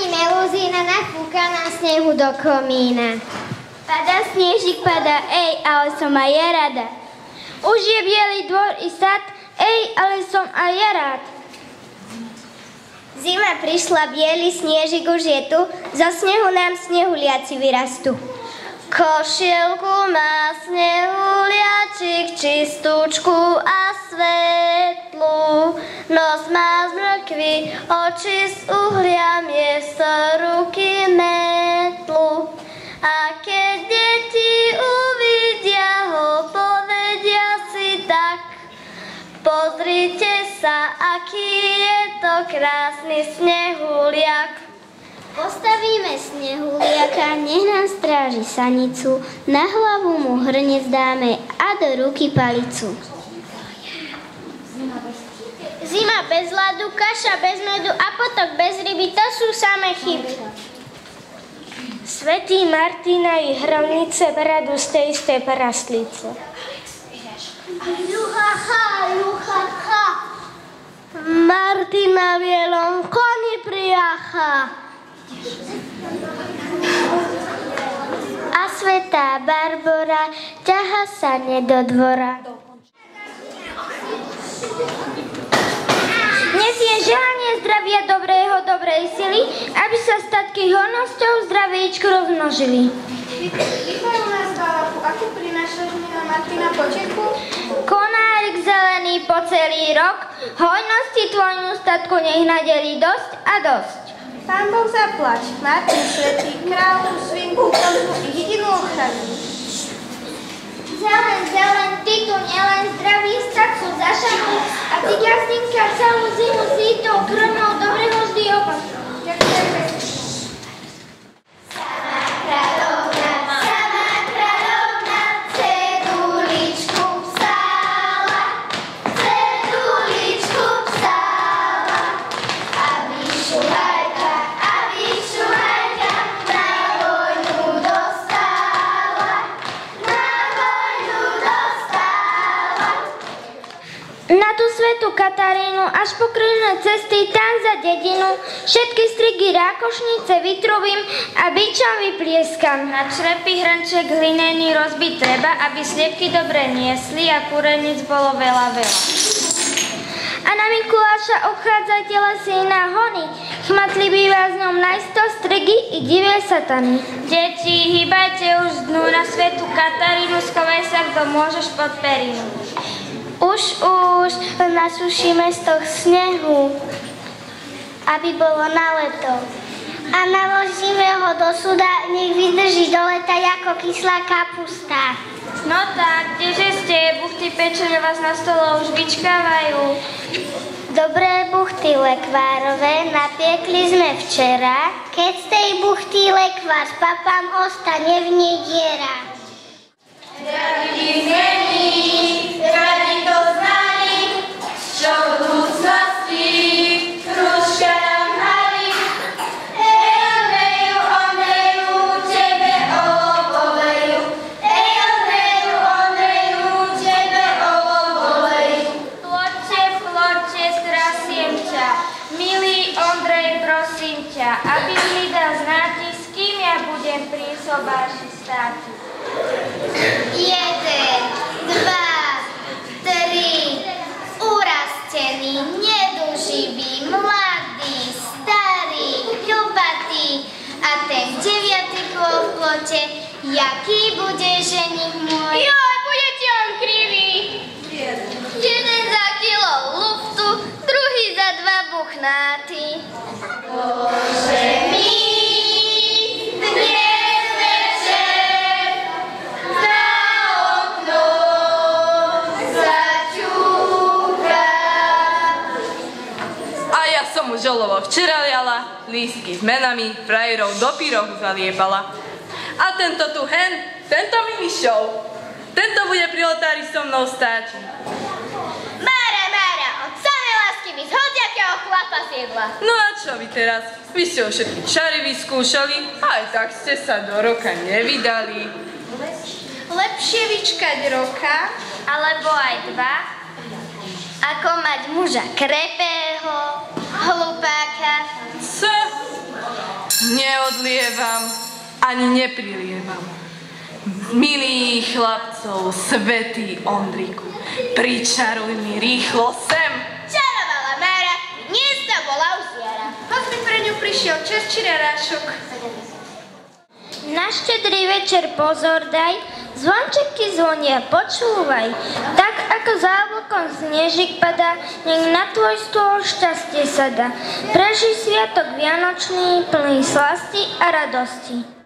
Pani Meluzína nafúka na snehu do komína. Pada snežík, pada, ale som aj ja rada. Už je bielý dvor i sad, ale som aj ja rád. Zima prišla, biely snežik už je tu, zo snehu nám snehuliaci vyrastú. Košielku má snehuliačik, čistúčku a svetlu. Nos má z mrkvy, oči z uhlia, miesto ruky metlu. A keď deti uvidia ho, povedia si tak: pozrite sa, aký je to krásny snehuliak. Postavíme snehuliaka, nech nám stráži sanicu, na hlavu mu hrnec dáme a do ruky palicu. Zima bez ľadu, kaša bez medu a potok bez ryby, to sú samé chyby. Svätý Martina i hrovnice bradu z tej istej parastlice. Juchacha, Martina v bielom koni priacha. A svätá Barbora ťaha sane do dvora. Dnes je želanie zdravia dobrého, dobrej sily, aby sa statky hojnosťou zdravíčku rozmnožili. Vítajú nás, Balapu, akú prinášaš mi na Martina potechu? Konárik zelený po celý rok, hojnosti tvojmu statku nech nadelí dosť a dosť. Pán Boh zaplať, Martin svätý, kráľu, svinku, kozu i hydinu ochranu. Zelen, zelen, ty tu nielen zdravý statku zašanuj a ty gazdinka celú zimu si tou krvnou dobreho vždy opakuj. Ďakujem pekne. Na tú svätú Katarínu až po krížne cesty tam za dedinu všetky strigy rákošnice vytrubím a bičom vyplieskam. Na črepy hrnček hlinený rozbiť treba, aby sliepky dobre niesli a kúrenic bolo veľa. A na Mikuláša obchádzajte lesy na hony, chmatli býva z ňom najsto strigy i divie satany. Deti, hýbajte už z dnu na svätú Katarínu, skovaj sa, kto môžeš pod perinu. Už nasušíme z toho snehu, aby bolo na leto. A naložíme ho do suda, nech vydrží do leta ako kyslá kapusta. No tak, kdeže ste? Buchty pečené vás na stole už vyčkávajú. Dobré buchty lekvárové napiekli sme včera, keď z tej buchty lekvár s papám ostane v nej diera. Radi zmení, radi to znali, čo v budúcnosti Kruška nám hrali. Ondreju, tebe oboleju. Ondreju, tebe oboleju. Ploče, strasiem ťa, milý Ondrej, prosím ťa, aby mi dal znáti, s kým ja budem pri sobáši státi. 1, 2, 3, urastený, neduživý, mladý, starý, ľubatý a ten 9. kôl v plote, jaký bude ženich môj? Joj, budete on krivý! Jeden za kilo luftu, druhý za 2 buchnáty. Bože milý, dnes večer za okno zaťúka. A ja som už olovo včera liala, lístky s menami, frajerov do pyrohu zaliepala. A tento tu tento mi vyšiel. Tento bude pri oltári so mnou stáť. Mára, od samej lásky by z hociakého chlapa siedla. No a čo vy teraz? Vy ste už všetky čary vyskúšali, aj tak ste sa do roka nevydali. Lepšie vyčkať roka, Alebo aj 2, Ako mať muža krepého, hlupáka. Co? neodlievam, ani neprilievam. Milých chlapcov, svätý Ondriku, pričaruj mi rýchlo sem. Čarovala Mára, dnes to bola uziara. Hoď mi pre ňu prišiel čas či rarášok. Na štedrý večer pozor daj, zvončeky zvonia, počúvaj. Tak ako za oblokom snežik padá, nech na tvoj stôl šťastie sa dá. Prežij sviatok vianočný, plný slasti a radosti.